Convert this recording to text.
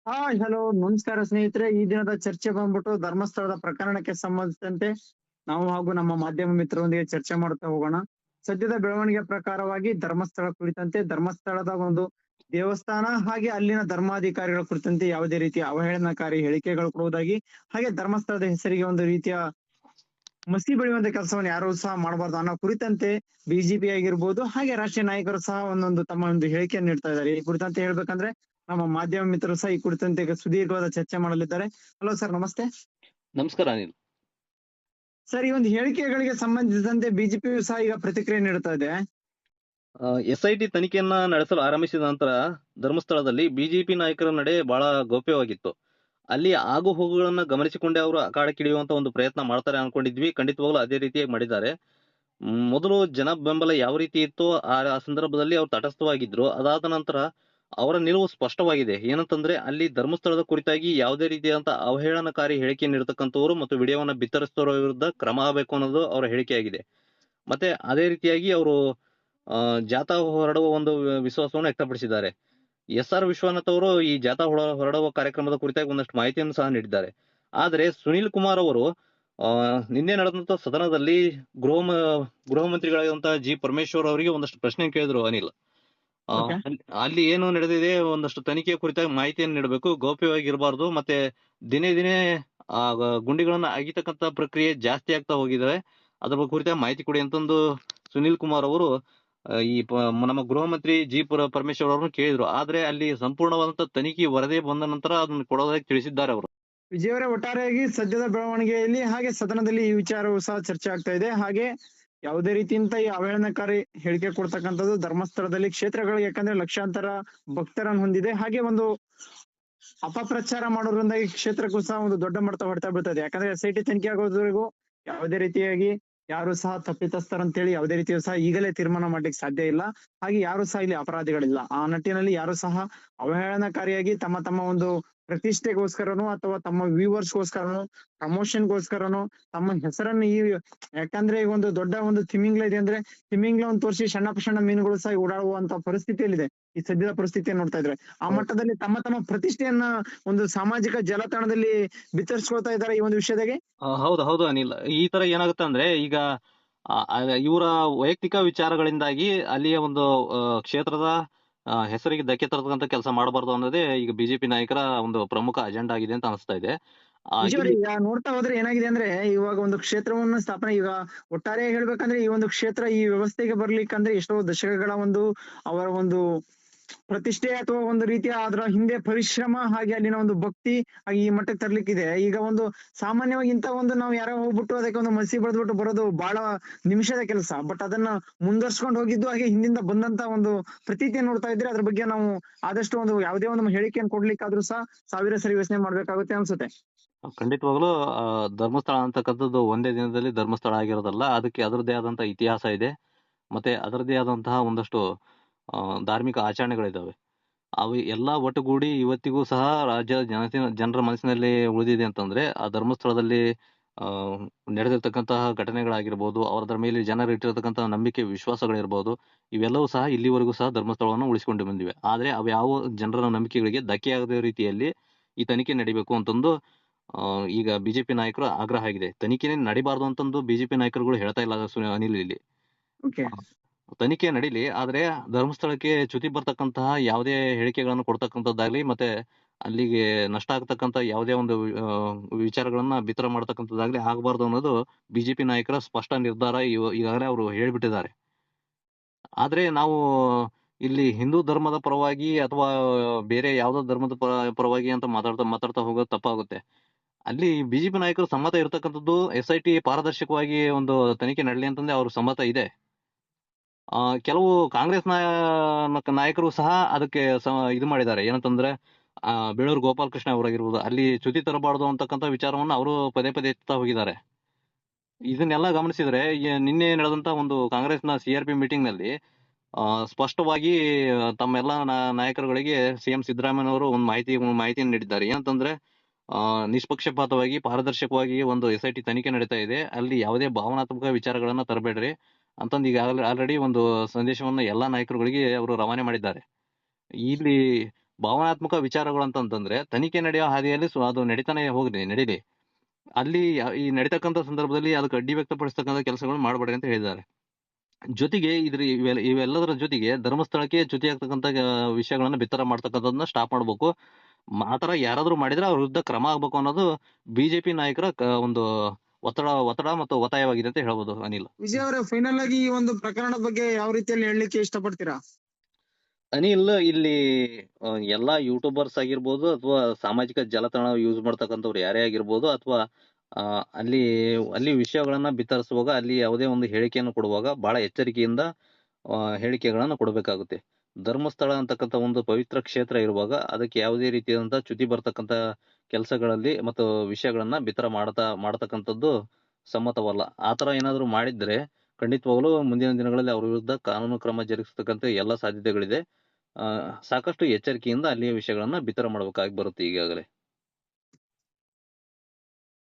Hello ನಮಸ್ಕಾರ ಸ್ನೇಹಿತರೆ. ಈ ದಿನದ ಚರ್ಚೆ ಬಂದ್ಬಿಟ್ಟು ಧರ್ಮಸ್ಥಳದ ಪ್ರಕರಣಕ್ಕೆ ಸಂಬಂಧಿಸಿದಂತೆ ನಾವು ಹಾಗೂ ನಮ್ಮ ಮಾಧ್ಯಮ ಮಿತ್ರರೊಂದಿಗೆ ಚರ್ಚೆ ಮಾಡ್ತಾ ಹೋಗೋಣ. ಸದ್ಯದ ಬೆಳವಣಿಗೆ ಪ್ರಕಾರವಾಗಿ ಧರ್ಮಸ್ಥಳ ಕುರಿತಂತೆ, ಧರ್ಮಸ್ಥಳದ ಒಂದು ದೇವಸ್ಥಾನ ಹಾಗೆ ಅಲ್ಲಿನ ಧರ್ಮಾಧಿಕಾರಿಗಳ ಕುರಿತಂತೆ ಯಾವುದೇ ರೀತಿಯ ಅವಹೇಳನಕಾರಿ ಹೇಳಿಕೆಗಳು ಕೊಡುವುದಾಗಿ, ಹಾಗೆ ಧರ್ಮಸ್ಥಳದ ಹೆಸರಿಗೆ ಒಂದು ರೀತಿಯ ಮಸಿ ಬೆಳೆಯುವಂತ ಕೆಲಸವನ್ನು ಯಾರು ಸಹ ಮಾಡಬಾರ್ದು ಅನ್ನೋ ಕುರಿತಂತೆ ಬಿಜೆಪಿ ಆಗಿರ್ಬೋದು ಹಾಗೆ ರಾಷ್ಟ್ರೀಯ ನಾಯಕರು ಸಹ ಒಂದೊಂದು ತಮ್ಮ ಒಂದು ಹೇಳಿಕೆಯನ್ನು ನೀಡ್ತಾ ಇದ್ದಾರೆ. ಈ ಕುರಿತಂತೆ ಹೇಳ್ಬೇಕಂದ್ರೆ ನಮ್ಮ ಮಾಧ್ಯಮ ಮಿತ್ರರು ಸಹ ಈ ಕುರಿತಂತೆ ಈಗ ಸುದೀರ್ಘವಾದ ಚರ್ಚೆ ಮಾಡಲಿದ್ದಾರೆ. ಹಲೋ ಸರ್, ನಮಸ್ತೆ. ನಮಸ್ಕಾರ ಅನಿಲ್. ಸರ್, ಈ ಒಂದು ಹೇಳಿಕೆಗಳಿಗೆ ಸಂಬಂಧಿಸಿದಂತೆ ಬಿಜೆಪಿಯು ಸಹ ಈಗ ಪ್ರತಿಕ್ರಿಯೆ ನೀಡ್ತಾ ಇದೆ. SIT ತನಿಖೆಯನ್ನ ನಡೆಸಲು ಆರಂಭಿಸಿದ ನಂತರ ಧರ್ಮಸ್ಥಳದಲ್ಲಿ ಬಿಜೆಪಿ ನಾಯಕರ ನಡೆ ಬಹಳ ಗೌಪ್ಯವಾಗಿತ್ತು. ಅಲ್ಲಿ ಆಗು ಹೋಗುಗಳನ್ನ ಗಮನಿಸಿಕೊಂಡೇ ಅವರು ಅಖಾಡಕ್ಕಿಳಿಯುವಂತ ಒಂದು ಪ್ರಯತ್ನ ಮಾಡ್ತಾರೆ ಅನ್ಕೊಂಡಿದ್ವಿ. ಖಂಡಿತವಾಗ್ಲೂ ಅದೇ ರೀತಿಯಾಗಿ ಮಾಡಿದ್ದಾರೆ. ಮೊದಲು ಜನ ಬೆಂಬಲ ಯಾವ ರೀತಿ ಇತ್ತು ಆ ಸಂದರ್ಭದಲ್ಲಿ ಅವ್ರು ತಟಸ್ಥವಾಗಿದ್ರು. ಅದಾದ ನಂತರ ಅವರ ನಿಲುವು ಸ್ಪಷ್ಟವಾಗಿದೆ. ಏನಂತಂದ್ರೆ ಅಲ್ಲಿ ಧರ್ಮಸ್ಥಳದ ಕುರಿತಾಗಿ ಯಾವುದೇ ರೀತಿಯಾದಂತ ಅವಹೇಳನಕಾರಿ ಹೇಳಿಕೆ ನೀಡತಕ್ಕಂಥವ್ರು ಮತ್ತು ವಿಡಿಯೋವನ್ನ ಬಿತ್ತರಿಸಿದವರ ವಿರುದ್ಧ ಕ್ರಮ ಆಗಬೇಕು ಅನ್ನೋದು ಅವರ ಹೇಳಿಕೆಯಾಗಿದೆ. ಮತ್ತೆ ಅದೇ ರೀತಿಯಾಗಿ ಅವರು ಜಾಥಾ ಹೊರಡುವ ಒಂದು ವಿಶ್ವಾಸವನ್ನು ವ್ಯಕ್ತಪಡಿಸಿದ್ದಾರೆ. SR ವಿಶ್ವನಾಥ್ ಅವರು ಈ ಜಾಥಾ ಹೊರಡುವ ಕಾರ್ಯಕ್ರಮದ ಕುರಿತಾಗಿ ಒಂದಷ್ಟು ಮಾಹಿತಿಯನ್ನು ಸಹ ನೀಡಿದ್ದಾರೆ. ಆದ್ರೆ ಸುನೀಲ್ ಕುಮಾರ್ ಅವರು ನಿನ್ನೆ ನಡೆದಂತ ಸದನದಲ್ಲಿ ಗೃಹ ಮಂತ್ರಿಗಳಾದಂತಹ ಜಿ ಪರಮೇಶ್ವರ್ ಅವರಿಗೆ ಒಂದಷ್ಟು ಪ್ರಶ್ನೆ ಕೇಳಿದ್ರು ಅನಿಲ್. ಅಲ್ಲಿ ಏನು ನಡೆದಿದೆ, ಒಂದಷ್ಟು ತನಿಖೆಯ ಕುರಿತಾಗಿ ಮಾಹಿತಿಯನ್ನು ನೀಡಬೇಕು, ಗೌಪ್ಯವಾಗಿರಬಾರ್ದು, ಮತ್ತೆ ದಿನೇ ದಿನೇ ಆ ಗುಂಡಿಗಳನ್ನ ಅಗಿತಕ್ಕಂತ ಪ್ರಕ್ರಿಯೆ ಜಾಸ್ತಿ ಆಗ್ತಾ ಹೋಗಿದ್ದಾರೆ, ಅದ್ರ ಕುರಿತಾಗಿ ಮಾಹಿತಿ ಕೊಡಿ ಅಂತಂದು ಸುನೀಲ್ ಕುಮಾರ್ ಅವರು ನಮ್ಮ ಗೃಹ ಮಂತ್ರಿ ಜಿ ಪರಮೇಶ್ವರ್ ಅವರನ್ನು ಕೇಳಿದ್ರು. ಆದ್ರೆ ಅಲ್ಲಿ ಸಂಪೂರ್ಣವಾದಂತ ತನಿಖೆ ವರದಿ ಬಂದ ನಂತರ ಅದನ್ನು ಕೊಡೋದಾಗಿ ತಿಳಿಸಿದ್ದಾರೆ ಅವರು. ವಿಜಯ್ ಅವರೇ, ಒಟ್ಟಾರೆಯಾಗಿ ಸದ್ಯದ ಬೆಳವಣಿಗೆಯಲ್ಲಿ ಹಾಗೆ ಸದನದಲ್ಲಿ ಈ ವಿಚಾರವೂ ಸಹ ಚರ್ಚೆ ಆಗ್ತಾ ಇದೆ. ಹಾಗೆ ಯಾವುದೇ ರೀತಿಯಿಂದ ಈ ಅವಹೇಳನಕಾರಿ ಹೇಳಿಕೆ ಕೊಡ್ತಕ್ಕಂಥದ್ದು ಧರ್ಮಸ್ಥಳದಲ್ಲಿ ಕ್ಷೇತ್ರಗಳಿಗೆ, ಯಾಕಂದ್ರೆ ಲಕ್ಷಾಂತರ ಭಕ್ತರನ್ನು ಹೊಂದಿದೆ, ಹಾಗೆ ಒಂದು ಅಪಪ್ರಚಾರ ಮಾಡೋದ್ರಿಂದ ಈ ಕ್ಷೇತ್ರಕ್ಕೂ ಸಹ ಒಂದು ದೊಡ್ಡ ಮಟ್ಟ ಹೊಡ್ತಾ ಬೀಳ್ತದೆ. ಯಾಕಂದ್ರೆ SIT ತನಿಖೆ ಆಗೋದ್ವರೆಗೂ ಯಾವುದೇ ರೀತಿಯಾಗಿ ಯಾರು ಸಹ ತಪ್ಪಿತಸ್ಥರಂತೇಳಿ ಯಾವುದೇ ರೀತಿಯೂ ಸಹ ಈಗಲೇ ತೀರ್ಮಾನ ಮಾಡ್ಲಿಕ್ಕೆ ಸಾಧ್ಯ ಇಲ್ಲ. ಹಾಗೆ ಯಾರು ಸಹ ಇಲ್ಲಿ ಅಪರಾಧಿಗಳಿಲ್ಲ. ಆ ನಿಟ್ಟಿನಲ್ಲಿ ಯಾರು ಸಹ ಅವಹೇಳನಕಾರಿಯಾಗಿ ತಮ್ಮ ತಮ್ಮ ಒಂದು ಪ್ರತಿಷ್ಠೆಗೋಸ್ಕರನೋ ಅಥವಾ ತಮ್ಮ ವ್ಯೂವರ್ಸ್ಗೋಸ್ಕರನೋ, ಪ್ರಮೋಷನ್ಗೋಸ್ಕರನೋ ತಮ್ಮ ಹೆಸರನ್ನು ಯಾಕಂದ್ರೆ ಈಗ ಒಂದು ದೊಡ್ಡ ಒಂದು ತಿಮಿಂಗ್ಲ ಇದೆ ಅಂದ್ರೆ ತಿಮಿಂಗ್ಲವನ್ನು ತೋರಿಸಿ ಸಣ್ಣ ಮೀನುಗಳು ಸಹ ಓಡಾಡುವಂತ ಪರಿಸ್ಥಿತಿಯಲ್ಲಿದೆ ಈ ಸದ್ಯದ ಪರಿಸ್ಥಿತಿಯನ್ನು ನೋಡ್ತಾ ಇದ್ರೆ. ಆ ಮಟ್ಟದಲ್ಲಿ ತಮ್ಮ ತಮ್ಮ ಪ್ರತಿಷ್ಠೆಯನ್ನ ಒಂದು ಸಾಮಾಜಿಕ ಜಾಲತಾಣದಲ್ಲಿ ಬಿತ್ತರಿಸ್ಕೊಳ್ತಾ ಇದ್ದಾರೆ ಈ ಒಂದು ವಿಷಯದಾಗೆ. ಹೌದು ಅನಿಲ್. ಈ ತರ ಏನಾಗುತ್ತೆ ಅಂದ್ರೆ ಈಗ ಇವರ ವೈಯಕ್ತಿಕ ವಿಚಾರಗಳಿಂದಾಗಿ ಅಲ್ಲಿಯ ಒಂದು ಕ್ಷೇತ್ರದ ಹೆಸರಿಗೆ ಧಕ್ಕೆ ತರತಕ್ಕಂತ ಕೆಲಸ ಮಾಡಬಾರ್ದು ಅನ್ನೋದೇ ಈಗ ಬಿಜೆಪಿ ನಾಯಕರ ಒಂದು ಪ್ರಮುಖ ಅಜೆಂಡಾ ಆಗಿದೆ ಅಂತ ಅನಿಸ್ತಾ ಇದೆ. ಈಗ ನೋಡ್ತಾ ಹೋದ್ರೆ ಏನಾಗಿದೆ ಅಂದ್ರೆ, ಇವಾಗ ಒಂದು ಕ್ಷೇತ್ರವನ್ನು ಸ್ಥಾಪನೆ, ಈಗ ಒಟ್ಟಾರೆ ಹೇಳ್ಬೇಕಂದ್ರೆ ಈ ಒಂದು ಕ್ಷೇತ್ರ ಈ ವ್ಯವಸ್ಥೆಗೆ ಬರ್ಲಿಕ್ಕಂದ್ರೆ ಎಷ್ಟೋ ದಶಕಗಳ ಒಂದು ಅವರ ಒಂದು ಪ್ರತಿಷ್ಠೆ ಅಥವಾ ಒಂದು ರೀತಿಯ ಅದರ ಹಿಂದೆ ಪರಿಶ್ರಮ ಹಾಗೆ ಅಲ್ಲಿನ ಒಂದು ಭಕ್ತಿ ಈ ಮಟ್ಟಕ್ಕೆ ತರ್ಲಿಕ್ಕಿದೆ. ಈಗ ಒಂದು ಸಾಮಾನ್ಯವಾಗಿ ಇಂತ ಒಂದು ನಾವು ಯಾರೋ ಹೋಗ್ಬಿಟ್ಟು ಅದಕ್ಕೆ ಒಂದು ಮಸಿ ಬರೆದ್ಬಿಟ್ಟು ಬರೋದು ಬಹಳ ನಿಮಿಷದ ಕೆಲಸ. ಬಟ್ ಅದನ್ನ ಮುಂದುವರ್ಸ್ಕೊಂಡು ಹೋಗಿದ್ದು ಹಾಗೆ ಹಿಂದಿಂದ ಬಂದಂತ ಒಂದು ಪ್ರತೀತಿಯನ್ನು ನೋಡ್ತಾ ಇದ್ರೆ ಅದ್ರ ಬಗ್ಗೆ ನಾವು ಆದಷ್ಟು ಒಂದು ಯಾವುದೇ ಒಂದು ಹೇಳಿಕೆಯನ್ನು ಕೊಡ್ಲಿಕ್ಕಾದ್ರೂ ಸಹ ಸಾವಿರ ಸರಿ ಯೋಚನೆ ಮಾಡ್ಬೇಕಾಗುತ್ತೆ ಅನ್ಸುತ್ತೆ. ಖಂಡಿತವಾಗ್ಲೂ ಧರ್ಮಸ್ಥಳ ಅಂತಕ್ಕಂಥದ್ದು ಒಂದೇ ದಿನದಲ್ಲಿ ಧರ್ಮಸ್ಥಳ ಆಗಿರೋದಲ್ಲ. ಅದಕ್ಕೆ ಅದರದ್ದೇ ಆದಂತ ಇತಿಹಾಸ ಇದೆ, ಮತ್ತೆ ಅದರದ್ದೇ ಆದಂತಹ ಒಂದಷ್ಟು ಧಾರ್ಮಿಕ ಆಚರಣೆಗಳಿದಾವೆ. ಅವು ಎಲ್ಲಾ ಒಟ್ಟುಗೂಡಿ ಇವತ್ತಿಗೂ ಸಹ ರಾಜ್ಯದ ಜನರ ಮನಸ್ಸಿನಲ್ಲಿ ಉಳಿದಿದೆ ಅಂತಂದ್ರೆ ಆ ಧರ್ಮಸ್ಥಳದಲ್ಲಿ ನಡೆದಿರ್ತಕ್ಕಂತಹ ಘಟನೆಗಳಾಗಿರ್ಬೋದು, ಅವರ ಮೇಲೆ ಜನರು ಇಟ್ಟಿರತಕ್ಕಂತಹ ನಂಬಿಕೆ ವಿಶ್ವಾಸಗಳಿರ್ಬೋದು, ಇವೆಲ್ಲವೂ ಸಹ ಇಲ್ಲಿವರೆಗೂ ಸಹ ಧರ್ಮಸ್ಥಳವನ್ನು ಉಳಿಸಿಕೊಂಡು ಬಂದಿವೆ. ಆದ್ರೆ ಅವು ಯಾವ ಜನರ ನಂಬಿಕೆಗಳಿಗೆ ಧಕ್ಕೆ ಆಗದ ರೀತಿಯಲ್ಲಿ ಈ ತನಿಖೆ ನಡಿಬೇಕು ಅಂತಂದು ಈಗ ಬಿಜೆಪಿ ನಾಯಕರು ಆಗ್ರಹ ಆಗಿದೆ. ತನಿಖೆ ನಡಿಬಾರ್ದು ಅಂತಂದು ಬಿಜೆಪಿ ನಾಯಕರುಗಳು ಹೇಳ್ತಾ ಇಲ್ಲ ಅನಿಲ್. ಇಲ್ಲಿ ತನಿಖೆ ನಡೀಲಿ, ಆದ್ರೆ ಧರ್ಮಸ್ಥಳಕ್ಕೆ ಚ್ಯುತಿ ಬರ್ತಕ್ಕಂತಹ ಯಾವುದೇ ಹೇಳಿಕೆಗಳನ್ನು ಕೊಡ್ತಕ್ಕಂಥದ್ದಾಗ್ಲಿ, ಮತ್ತೆ ಅಲ್ಲಿಗೆ ನಷ್ಟ ಆಗ್ತಕ್ಕಂತ ಯಾವುದೇ ಒಂದು ವಿಚಾರಗಳನ್ನ ಬಿತ್ತರ ಮಾಡ್ತಕ್ಕಂಥದ್ದಾಗ್ಲಿ ಆಗಬಾರ್ದು ಅನ್ನೋದು ಬಿಜೆಪಿ ನಾಯಕರ ಸ್ಪಷ್ಟ ನಿರ್ಧಾರ. ಈಗಾಗಲೇ ಅವರು ಹೇಳ್ಬಿಟ್ಟಿದ್ದಾರೆ. ಆದ್ರೆ ನಾವು ಇಲ್ಲಿ ಹಿಂದೂ ಧರ್ಮದ ಪರವಾಗಿ ಅಥವಾ ಬೇರೆ ಯಾವ್ದೋ ಧರ್ಮದ ಪರವಾಗಿ ಅಂತ ಮಾತಾಡ್ತಾ ಹೋಗೋದು ತಪ್ಪಾಗುತ್ತೆ. ಅಲ್ಲಿ ಬಿಜೆಪಿ ನಾಯಕರು ಸಮ್ಮತ ಇರತಕ್ಕಂಥದ್ದು SIT ಪಾರದರ್ಶಕವಾಗಿ ಒಂದು ತನಿಖೆ ನಡಲಿ ಅಂತಂದ್ರೆ ಅವ್ರ ಸಮ್ಮತ ಇದೆ. ಕೆಲವು ಕಾಂಗ್ರೆಸ್ ನಾಯಕರು ಸಹ ಅದಕ್ಕೆ ಇದು ಮಾಡಿದ್ದಾರೆ. ಏನಂತಂದ್ರೆ ಬೇಳೂರು ಗೋಪಾಲಕೃಷ್ಣ ಅವರಾಗಿರ್ಬೋದು, ಅಲ್ಲಿ ಚ್ಯುತಿ ತರಬಾರ್ದು ಅಂತಕ್ಕಂಥ ವಿಚಾರವನ್ನು ಅವರು ಪದೇ ಎತ್ತಾ ಹೋಗಿದ್ದಾರೆ. ಇದನ್ನೆಲ್ಲ ಗಮನಿಸಿದ್ರೆ ನಿನ್ನೆ ನಡೆದಂತ ಒಂದು ಕಾಂಗ್ರೆಸ್ನ CRP ಮೀಟಿಂಗ್ ನಲ್ಲಿ ಸ್ಪಷ್ಟವಾಗಿ ತಮ್ಮೆಲ್ಲ ನಾಯಕರುಗಳಿಗೆ CM ಸಿದ್ದರಾಮಯ್ಯನವರು ಒಂದು ಮಾಹಿತಿಯನ್ನು ನೀಡಿದ್ದಾರೆ. ಏನಂತಂದ್ರೆ ನಿಷ್ಪಕ್ಷಪಾತವಾಗಿ ಪಾರದರ್ಶಕವಾಗಿ ಒಂದು SIT ತನಿಖೆ ನಡೀತಾ ಇದೆ, ಅಲ್ಲಿ ಯಾವುದೇ ಭಾವನಾತ್ಮಕ ವಿಚಾರಗಳನ್ನ ತರಬೇಡ್ರಿ ಅಂತಂದು ಈಗ ಆಲ್ರೆಡಿ ಒಂದು ಸಂದೇಶವನ್ನ ಎಲ್ಲಾ ನಾಯಕರುಗಳಿಗೆ ಅವರು ರವಾನೆ ಮಾಡಿದ್ದಾರೆ. ಇಲ್ಲಿ ಭಾವನಾತ್ಮಕ ವಿಚಾರಗಳು ಅಂತಂತಂದ್ರೆ ತನಿಖೆ ನಡೆಯೋ ಹಾದಿಯಲ್ಲಿ ಅದು ನಡೀತಾನೆ ನಡೀಲಿ. ಅಲ್ಲಿ ಈ ನಡೀತಕ್ಕಂಥ ಸಂದರ್ಭದಲ್ಲಿ ಅದಕ್ಕೆ ಅಡ್ಡಿ ವ್ಯಕ್ತಪಡಿಸ್ತಕ್ಕಂಥ ಕೆಲಸಗಳು ಮಾಡಬೇಡ್ರಿ ಅಂತ ಹೇಳಿದ್ದಾರೆ. ಜೊತೆಗೆ ಇವೆಲ್ಲದರ ಜೊತೆಗೆ ಧರ್ಮಸ್ಥಳಕ್ಕೆ ಚ್ಯುತಿಯಾಗ್ತಕ್ಕಂಥ ವಿಷಯಗಳನ್ನ ಬಿತ್ತರ ಮಾಡ್ತಕ್ಕಂಥದನ್ನ ಸ್ಟಾಪ್ ಮಾಡ್ಬೇಕು. ಆತರ ಯಾರಾದ್ರೂ ಮಾಡಿದ್ರೆ ಅವ್ರ ವಿರುದ್ಧ ಕ್ರಮ ಆಗ್ಬೇಕು ಅನ್ನೋದು ಬಿಜೆಪಿ ನಾಯಕರ ಒಂದು ಒತ್ತಡ ಮತ್ತು ಒತ್ತಾಯವಾಗಿದೆ ಅಂತ ಹೇಳ್ಬೋದು. ಅನಿಲ್ ವಿಜಯ್ ಅವರೇ, ಫೈನಲ್ ಆಗಿ ಈ ಒಂದು ಪ್ರಕರಣದ ಬಗ್ಗೆ ಯಾವ ರೀತಿಯಲ್ಲಿ ಹೇಳಲಿಕ್ಕೆ ಇಷ್ಟಪಡ್ತೀರಾ? ಅನಿಲ್, ಇಲ್ಲಿ ಎಲ್ಲಾ ಯೂಟ್ಯೂಬರ್ಸ್ ಆಗಿರ್ಬೋದು ಅಥವಾ ಸಾಮಾಜಿಕ ಜಾಲತಾಣ ಯೂಸ್ ಮಾಡ್ತಕ್ಕಂಥವ್ರು ಯಾರೇ ಆಗಿರ್ಬೋದು ಅಥವಾ ಅಲ್ಲಿ ವಿಷಯಗಳನ್ನ ಬಿತ್ತರಿಸುವಾಗ ಅಲ್ಲಿ ಯಾವುದೇ ಒಂದು ಹೇಳಿಕೆಯನ್ನು ಕೊಡುವಾಗ ಬಹಳ ಎಚ್ಚರಿಕೆಯಿಂದ ಹೇಳಿಕೆಗಳನ್ನ ಕೊಡಬೇಕಾಗುತ್ತೆ. ಧರ್ಮಸ್ಥಳ ಅಂತಕ್ಕಂಥ ಒಂದು ಪವಿತ್ರ ಕ್ಷೇತ್ರ ಇರುವಾಗ ಅದಕ್ಕೆ ಯಾವುದೇ ರೀತಿಯಾದಂತಹ ಚ್ಯುತಿ ಬರ್ತಕ್ಕಂಥ ಕೆಲಸಗಳಲ್ಲಿ ಮತ್ತು ವಿಷಯಗಳನ್ನ ಬಿತ್ತರ ಮಾಡತಕ್ಕಂಥದ್ದು ಸಮ್ಮತವಲ್ಲ. ಆತರ ಏನಾದ್ರು ಮಾಡಿದ್ರೆ ಖಂಡಿತವಾಗ್ಲೂ ಮುಂದಿನ ದಿನಗಳಲ್ಲಿ ಅವ್ರ ವಿರುದ್ಧ ಕಾನೂನು ಕ್ರಮ ಜರುಗಿಸ್ತಕ್ಕಂಥ ಎಲ್ಲ ಸಾಧ್ಯತೆಗಳಿದೆ. ಸಾಕಷ್ಟು ಎಚ್ಚರಿಕೆಯಿಂದ ಅಲ್ಲಿಯ ವಿಷಯಗಳನ್ನ ಬಿತ್ತರ ಮಾಡಬೇಕಾಗಿ ಬರುತ್ತೆ ಈಗಾಗಲೇ.